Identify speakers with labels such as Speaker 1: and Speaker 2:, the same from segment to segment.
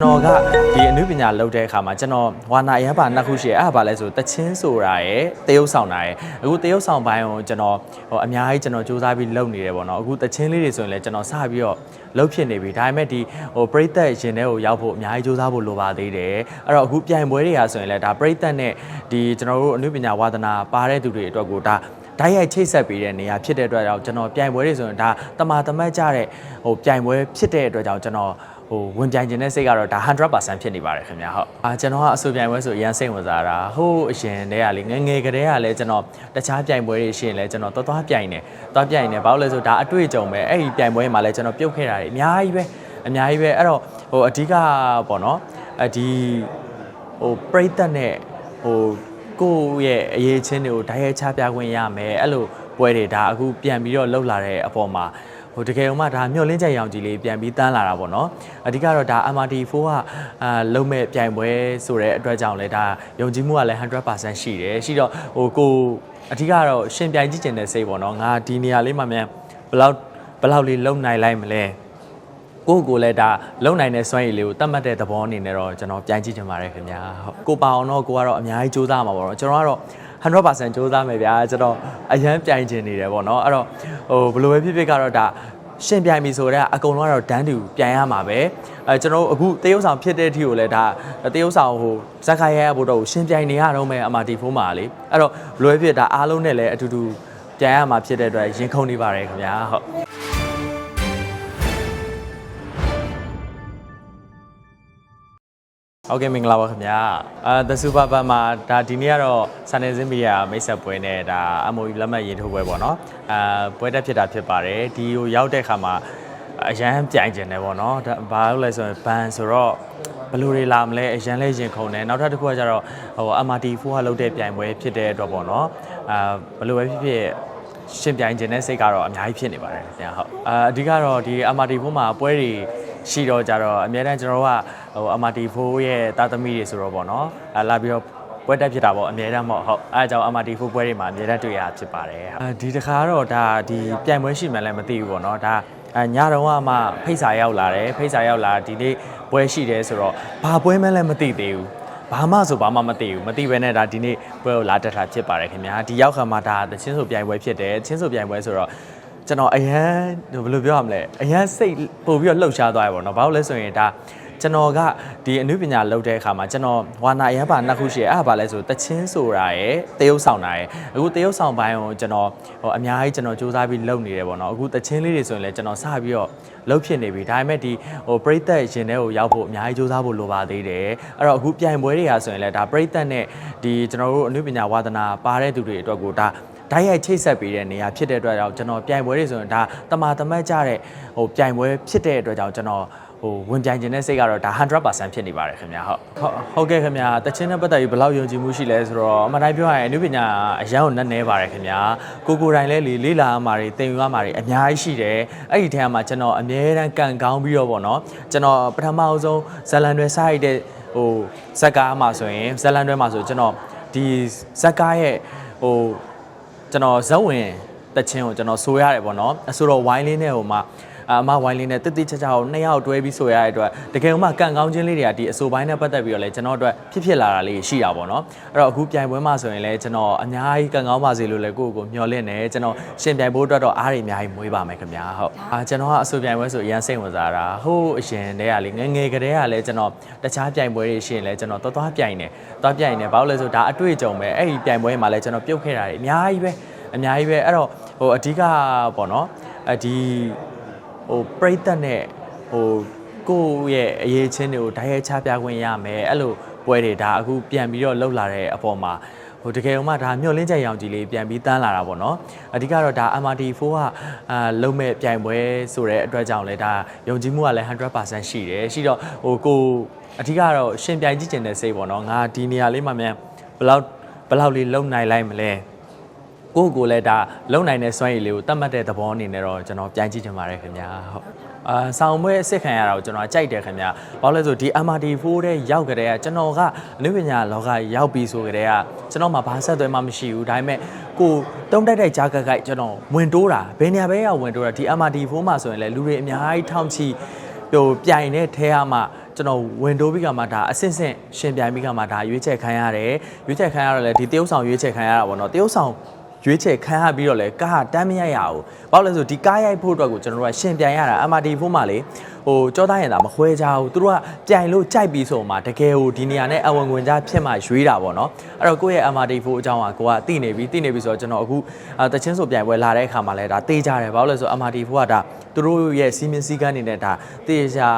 Speaker 1: နော်ကဒီအနုပညာလုပ်တဲ့အခါမှာကျွန်တော်ဝါနာအရန်ပါနှစ်ခုရှိအဲ့ဒါပါလဲဆိုတချင်းဆိုတာရယ်တရုပ်ဆောင်တာရယ်အခုတရုပ်ဆောင်ပိုင်းကိုကျွန်တော်အများကြီးကျွန်တော်စူးစမ်းပြီးလုပ်နေတယ်ပေါ့နော်အခုတချင်းလေးတွေဆိုရင်လည်းကျွန်တော်စပြီးတော့လုပ်ဖြစ်နေပြီဒါပေမဲ့ဒီပရိသတ်ရင်ထဲကိုရောက်ဖို့အများကြီးစူးစမ်းဖို့လိုပါသေးတယ်အဲ့တော့အခုပြိုင်ပွဲတွေကဆိုရင်လည်းဒါပရိသတ်နဲ့ဒီကျွန်တော်တို့အနုပညာဝါသနာပါတဲ့သူတွေအတွက်ကိုဒါဓာတ်ရိုက်ချိတ်ဆက်ပေးတဲ့နေရာဖြစ်တဲ့အတွက်ကြောင့်ကျွန်တော်ပြိုင်ပွဲတွေဆိုရင်ဒါတမာတမတ်ကြတဲ့ပြိုင်ပွဲဖြစ်တဲ့အတွက်ကြောင့်ကျွန်တော်ဝင်ပြိုင်ခြင်းတဲ့စိတ်ကတော့ဒါ 100% ဖြစ်နေပါတယ်ခင်ဗျာဟုတ်ကျွန်တော်ကအဆိုပြိုင်ပွဲဆိုအရင်စိတ်ဝင်စားတာဟိုးအရင်တည်းကလေငငယ်ကတည်းကလည်းကျွန်တော်တခြားပြိုင်ပွဲတွေရှိရင်လည်းကျွန်တော်သွားပြိုင်နေဘာလို့လဲဆိုဒါအတွေ့အကြုံပဲအဲ့ဒီပြိုင်ပွဲမှာလည်းကျွန်တော်ပြုတ်ခဲ့တာတွေအများကြီးပဲအဲ့တော့အဓိကပေါ့နော်ဒီပရိသတ်နဲ့ကိုယ့်ရဲ့အရေးချင်းတွေကိုဓာတ်ရိုက်ချပြခွင့်ရမယ်အဲ့လိုပွဲတွေဒါအခုပြန်ပြီးတော့လှုပ်လာတဲ့အပေါ်မှာတကယ်လို့မှဒါမျောလင်းချက်ရောင်ကြီးလေးပြန်ပြီးတန်းလာတာပေါ့နော်အဓိကတော့ဒါ MRT4 ကလုံးမဲ့ပြိုင်ပွဲဆိုတဲ့အတွက်ကြောင့်လဲဒါယုံကြည်မှုကလည်း 100% ရှိတယ်ရှိတော့ကိုအဓိကတော့ရှင်ပြိုင်ကြည့်ကျင်တဲ့စိတ်ပေါ့နော်ငါဒီနေရာလေးမှာမြန်ဘလောက်လေးလုံနိုင်လိုက်မလဲကိုလည်းဒါလုံနိုင်တဲ့စွမ်းရည်လေးကိုတတ်မှတ်တဲ့သဘောအနေနဲ့တော့ကျွန်တော်ပြန်ကြည့်ချင်ပါတယ်ခင်ဗျာဟုတ်ကိုပါအောင်တော့ကိုကတော့အများကြီးစူးစမ်းမှာပေါ့နော်ကျွန်တော်ကတော့100% စူးစမ်းမယ်ဗျာကျွန်တော်အရန်ပြိုင်ချင်နေတယ်ပေါ့နော်အဲ့တော့ဘယ်လိုပဲဖြစ်ဖြစ်ကတော့ဒါရှင်ပြိုင်ပြီဆိုတော့အကုန်လုံးကတော့ဒန်းတူပြိုင်ရမှာပဲကျွန်တော်အခုတရုပ်ဆောင်ဖြစ်တဲ့အထိကိုလည်းဒါတရုပ်ဆောင်ဇက်ခိုင်ရဲဘို့တော့ရှင်ပြိုင်နေရတော့မယ် MRT4 မှာလေအဲ့တော့လွယ်ဖြစ်ဒါအားလုံးနဲ့လည်းအတူတူပြိုင်ရမှာဖြစ်တဲ့အတွက်ရင်ခုန်နေပါတယ်ခင်ဗျာဟုတ်ကဲ့မင်္ဂလာပါခင်ဗျာThe Super Band မှာဒါဒီနေ့ကတော့စံနေစင်းမီဒီယာမိတ်ဆက်ပွဲနဲ့ဒါ MOU လက်မှတ်ရေးထိုးပွဲပေါ့နော်ပွဲတက်ဖြစ်တာဖြစ်ပါတယ်ဒီကိုရောက်တဲ့ခါမှာအရန်ပြိုင်ကျင်တယ်ပေါ့နော်ဒါဘာလို့လဲဆိုရင်ဘန်ဆိုတော့ဘယ်လိုတွေလာမလဲအရန်လဲရင်ခုန်တယ်နောက်ထပ်တစ်ခုကကျတော့MRT4 ကလုပ်တဲ့ပြိုင်ပွဲဖြစ်တဲ့အတွက်ပေါ့နော်ဘယ်လိုပဲဖြစ်ဖြစ်ရှင်ပြိုင်ကျင်တဲ့စိတ်ကတော့အများကြီးဖြစ်နေပါတယ်ခင်ဗျာဟုတ်အဓိကတော့ဒီ MRT4 မှာပွဲတွေရှိတော့ကြတော့အများတန်းကျွန်တော်တို့ကMRT4 ရဲ့တာသမီတွေဆိုတော့ပေါ့နော်လာပြီးတော့ပွဲတက်ဖြစ်တာပေါ့အများတန်းပေါ့ဟုတ်အဲအကြောင်း MRT4 ပွဲတွေမှာအများတန်းတွေ့ရဖြစ်ပါတယ်ဒီတစ်ခါတော့ဒါဒီပြိုင်ပွဲရှိမှလည်းမသိဘူးပေါ့နော်ဒါညတော့မှဖိတ်စာရောက်လာတယ်ဖိတ်စာရောက်လာဒီနေ့ပွဲရှိတယ်ဆိုတော့ဘာပွဲမှလည်းမသိသေးဘူးဘာမှမသိဘူးမသိဘဲနဲ့ဒါဒီနေ့ပွဲကိုလာတက်တာဖြစ်ပါတယ်ခင်ဗျာဒီရောက်ခါမှာဒါတချင်းဆိုပြိုင်ပွဲဖြစ်တယ်ချင်းဆိုပြိုင်ပွဲဆိုတော့ကျွန်တော်အရန်ဘယ်လိုပြောရမလဲအရန်စိတ်ပို့ပြီးတော့လှုပ်ရှားသွားရပါတော့ဘာလို့လဲဆိုရင်ဒါကျွန်တော်ကဒီအနုပညာလုပ်တဲ့အခါမှာကျွန်တော်ဝါနာအရန်ပါနှစ်ခုရှိအဲ့ဒါပါလဲဆိုတချင်းဆိုတာရယ်တရုပ်ဆောင်တာရယ်အခုတရုပ်ဆောင်ပိုင်းကိုကျွန်တော်အများကြီးကျွန်တော်စူးစမ်းပြီးလုပ်နေတယ်ပေါ့နော်အခုတချင်းလေးတွေဆိုရင်လည်းကျွန်တော်စပြီးတော့လုပ်ဖြစ်နေပြီဒါပေမဲ့ဒီပရိသတ်ရင်ထဲကိုရောက်ဖို့အများကြီးစူးစမ်းဖို့လိုပါသေးတယ်အဲ့တော့အခုပြိုင်ပွဲတွေကဆိုရင်လည်းဒါပရိသတ်နဲ့ဒီကျွန်တော်တို့အနုပညာဝါသနာပါတဲ့သူတွေအတွက်ကိုဒါဓာတ်ရိုက်ချိတ်ဆက်ပေးတဲ့နေရာဖြစ်တဲ့အတွက်ကြောင့်ကျွန်တော်ပြိုင်ပွဲတွေဆိုရင်ဒါတမာတမတ်ကြတဲ့ပြိုင်ပွဲဖြစ်တဲ့အတွက်ကြောင့်ကျွန်တော်ဝင်ပြိုင်ခြင်းတဲ့စိတ်ကတော့ဒါ 100% ဖြစ်နေပါတယ်ခင်ဗျာဟုတ်ကဲ့ခင်ဗျာတချင်းနဲ့ပတ်သက်ပြီးဘယ်လောက်ယုံကြည်မှုရှိလဲဆိုတော့အမှန်တိုင်းပြောရရင်အနုပညာအရန်ကိုနည်းပါတယ်ခင်ဗျာကိုတိုင်းလဲလေးလာအမှာတွေတင်ယူအမှာတွေအများကြီးရှိတယ်အဲ့ဒီထဲမှာကျွန်တော်အမြဲတမ်းကန်ကောင်းပြီးတော့ပေါ့နော်ကျွန်တော်ပထမအဆုံးဇလန်တွေစားရတဲ့ဇက်ကားမှာဆိုရင်ဇလန်တွေမှာဆိုကျွန်တော်ဒီဇက်ကားရဲ့ကျွန်တော်ဇက်ဝင်တချင်းကိုကျွန်တော်ဆိုရတယ်ပေါ့နော်ဆိုတော့ဝိုင်းလေးနဲ့အမဝိုင်းလေးနဲ့တိတိကျကျကို2ယောက်တွဲပြီးဆိုရတဲ့အတွက်တကယ်မှကန်ကောင်းချင်းလေးတွေကဒီအဆိုပိုင်းနဲ့ပတ်သက်ပြီးတော့လဲကျွန်တော်အတွက်ဖြစ်လာတာလေးရှိတာပေါ့နော်အဲ့တော့အခုပြိုင်ပွဲမှာဆိုရင်လဲကျွန်တော်အများကြီးကန်ကောင်းပါစေလို့လဲကိုမျှော်လင့်နေကျွန်တော်ရှင်ပြိုင်ဖို့အတွက်တော့အားတွေအများကြီးမွေးပါမယ်ခင်ဗျာဟုတ်ကျွန်တော်ကအဆိုပြိုင်ပွဲဆိုအရင်စိတ်ဝင်စားတာဟိုးအရင်တည်းကလေငငယ်ကတည်းကလည်းကျွန်တော်တခြားပြိုင်ပွဲတွေရှိရင်လဲကျွန်တော်သွားပြိုင်နေဘာလို့လဲဆိုဒါအတွေ့အကြုံပဲအဲ့ဒီပြိုင်ပွဲမှာလဲကျွန်တော်ပြုတ်ခဲ့တာတွေအများကြီးပဲအဲ့တော့အဓိကပေါ့နော်ဒီပရိသတ်နဲ့ကိုယ့်ရဲ့အရေးချင်းတွေကိုဓာတ်ရိုက်ချပြခွင့်ရမယ်အဲ့လိုပွဲတွေဒါအခုပြန်ပြီးတော့လှုပ်လာတဲ့အပေါ်မှာတကယ်လို့မှဒါမျောလင်းချက်ရောင်ကြီးလေးပြန်ပြီးတန်းလာတာပေါ့နော်အဓိကတော့ဒါ MRT4 ကလုံးမဲ့ပြိုင်ပွဲဆိုတဲ့အတွက်ကြောင့်လဲဒါယုံကြည်မှုကလည်း 100% ရှိတယ်ရှိတော့ကိုအဓိကတော့ရှင်ပြိုင်ကြည့်ကျင်တဲ့စိတ်ပေါ့နော်ငါဒီနေရာလေးမှာမြန်ဘလောက်လေးလုံနိုင်လိုက်မလဲကိုလည်းဒါလုံနိုင်တဲ့စွမ်းရည်လေးကိုတတ်မှတ်တဲ့သဘောအနေနဲ့တော့ကျွန်တော်ပြန်ကြည့်ချင်ပါတယ်ခင်ဗျာဟုတ်ဆောင်းပွဲအစ်စ်ခံရတာကိုကျွန်တော်ကြိုက်တယ်ခင်ဗျာဘာလို့လဲဆိုဒီ MRT4 တဲ့ရောက်ကြတဲ့ကျွန်တော်ကအနုပညာလောကရောက်ပြီးဆိုကြတဲ့ကျွန်တော်မှဘာဆက်သွဲမှမရှိဘူးဒါပေမဲ့ကိုတုံးတိုက်ကြားကြိုက်ကျွန်တော်ဝင်တိုးတာဘယ်နေရာပဲရောက်ဝင်တိုးတာဒီ MRT4 မှာဆိုရင်လည်းလူတွေအများကြီးထောင်ချီပြိုင်တဲ့ထဲမှာ ကျွန်တော်ဝင်တိုးပြီးကမှဒါအဆင့်ဆင့်ရှင်ပြိုင်ပြီးကမှဒါရွေးချယ်ခံရတယ်ရွေးချယ်ခံရတော့လေဒီတရုတ်ဆောင်ရွေးချယ်ခံရတာပေါ့နော်တရုတ်ဆောင်ရွေးချယ်ခံရပြီးတော့လေကားတမ်းမရရဘူးဘာလို့လဲဆိုဒီကားရိုက်ဖို့အတွက်ကိုကျွန်တော်တို့ကရှင်ပြိုင်ရတာ MRT4 မှာလေဟိုကြောသားရင်သာမခွဲကြဘူးသူတို့ကပြိုင်လို့ကြိုက်ပြီးဆိုမှတကယ်ဟိုဒီနေရာနဲ့အဝင်ဝင်ကြားဖြစ်မှရွေးတာပေါ့နော်အဲ့တော့ကိုယ့်ရဲ့ MRT4 အကြောင်းကကိုကသိနေပြီဆိုတော့ကျွန်တော်အခုတချင်းဆိုပြိုင်ပွဲလာတဲ့အခါမှာလဲဒါတေးကြတယ်ဘာလို့လဲဆို MRT4 ကဒါသူတို့ရဲ့စီမင်းစည်းကမ်းနေနဲ့ဒါတေးချာ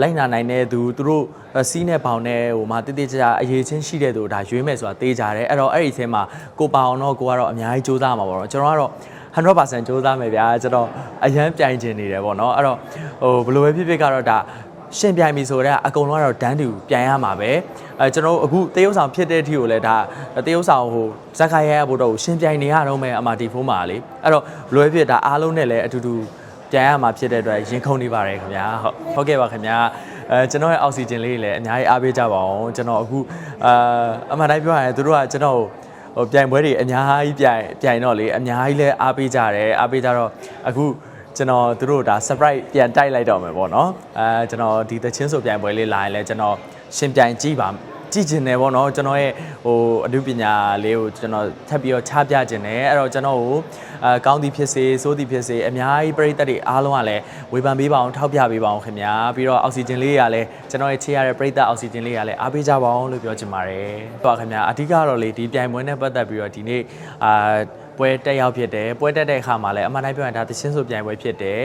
Speaker 1: လိုက်နာနိုင်တဲ့သူတို့စီးနဲ့ပေါင်နဲ့ဟိုမှာတေးချာအရေးချင်းရှိတဲ့သူဒါရွေးမယ်ဆိုတာတေးကြတယ်အဲ့တော့အဲ့ဒီအချိန်မှာကိုပါအောင်တော့ကိုကတော့အများကြီးစူးစမ်းမှာပေါ့နော်ကျွန်တော်ကတော့ 100% စူးစမ်းမယ်ဗျာကျွန်တော်အရန်ပြိုင်ချင်နေတယ်ပေါ့နော်အဲ့တော့ဟိုဘယ်လိုပဲဖြစ်ဖြစ်ကတော့ဒါရှင်ပြိုင်ပြီဆိုတော့အကုန်လုံးကတော့ဒန်းတူပြိုင်ရမှာပဲကျွန်တော်အခုတရုတ်ဆောင်ဖြစ်တဲ့အထိကိုလည်းဒါတရုတ်ဆောင်ဟိုဇက်ခိုင်ရဖို့တော့ရှင်ပြိုင်နေရတော့မယ် MRT4 မှာလေအဲ့တော့ဘယ်လိုပဲဖြစ်ဒါအားလုံးနဲ့လည်းအတူတူပြိုင်ရမှာဖြစ်တဲ့အတွက်ရင်ခုန်နေပါတယ်ခင်ဗျာဟုတ်ကဲ့ပါခင်ဗျာကျွန်တော်ရဲ့အောက်ဆီဂျင်လေးလည်းအများကြီးအားပေးကြပါအောင်ကျွန်တော်အခုအမှန်တိုင်းပြောရရင်သူတို့ကကျွန်တော်ဟိုပြိုင်ပွဲတွေအများကြီးပြိုင်တော့လေအများကြီးလဲအားပေးကြတယ်အားပေးကြတော့အခုကျွန်တော်တို့ဒါ surprise ပြန်တိုက်လိုက်တော့မယ်ပေါ့နော်ကျွန်တော်ဒီသချင်းဆိုပြိုင်ပွဲလေးလာရင်လဲကျွန်တော်ရှင်ပြိုင်ကြည့်ကျင်တယ်ပေါ့နော်ကျွန်တော်ရဲ့ဟိုအမှုပညာလေးကိုကျွန်တော်ထပ်ပြီးတော့ချပြကျင်တယ်အဲ့တော့ကျွန်တော်ကိုကောင်းသည်ဖြစ်စေစိုးသည်ဖြစ်စေအများကြီးပရိသတ်တွေအားလုံးကလည်းဝေဖန်ပေးပါအောင်ထောက်ပြပေးပါအောင်ခင်ဗျာပြီးတော့အောက်ဆီဂျင်လေးကလည်းကျွန်တော်ရဲ့ချေရတဲ့ပရိသတ်အောက်ဆီဂျင်လေးကလည်းအားပေးကြပါအောင်လို့ပြောချင်ပါတယ်ဟုတ်ပါခင်ဗျာအဓိကတော့လေဒီပြိုင်ပွဲနဲ့ပတ်သက်ပြီးတော့ဒီနေ့ပွဲတက်ရောက်ဖြစ်တယ်ပွဲတက်တဲ့အခါမှာလည်းအမှန်တိုင်းပြောရင်ဒါသချင်းဆိုပြိုင်ပွဲဖြစ်တယ်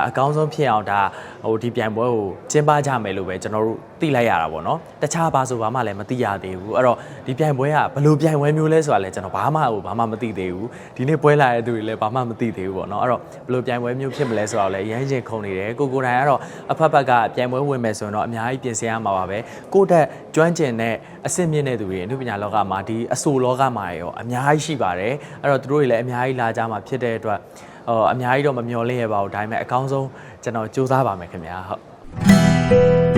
Speaker 1: အကောင်းဆုံးဖြစ်အောင်ဒါဟိုဒီပြိုင်ပွဲကိုကျင်းပကြမယ်လို့ပဲကျွန်တော်တို့သိလိုက်ရတာပေါ့နော်တခြားဘာဆိုဘာမှလည်းမသိရသေးဘူးအဲ့တော့ဒီပြိုင်ပွဲကဘယ်လိုပြိုင်ပွဲမျိုးလဲဆိုတာလည်းကျွန်တော်ဘာမှမသိသေးဘူးဒီနေ့ပွဲလာတဲ့သူတွေလည်းဘာမှမသိသေးဘူးပေါ့နော်အဲ့တော့ဘယ်လိုပြိုင်ပွဲမျိုးဖြစ်မလဲဆိုတာလည်းရမ်းရင်ခုန်နေတယ်ကိုတိုင်ကတော့အဖက်ဖက်ကပြိုင်ပွဲဝင်မယ်ဆိုရင်တော့အများကြီးပြင်ဆင်ရမှာပါပဲကိုတက်ကျွမ်းကျင်တဲ့အဆင့်မြင့်တဲ့သူတွေအမှုပညာလောကမှာဒီအဆိုလောကမှာရောအများကြီးရှိပါတယ်အဲ့တော့သူတို့တွေလည်းအများကြီးလာကြမှာဖြစ်တဲ့အတွက်အများကြီးတော့မမျှော်လင့်ရပါဘူးဒါပေမဲ့အကောင်းဆုံးကျွန်တော်စူးစမ်းပါမယ်ခင်ဗျာဟုတ်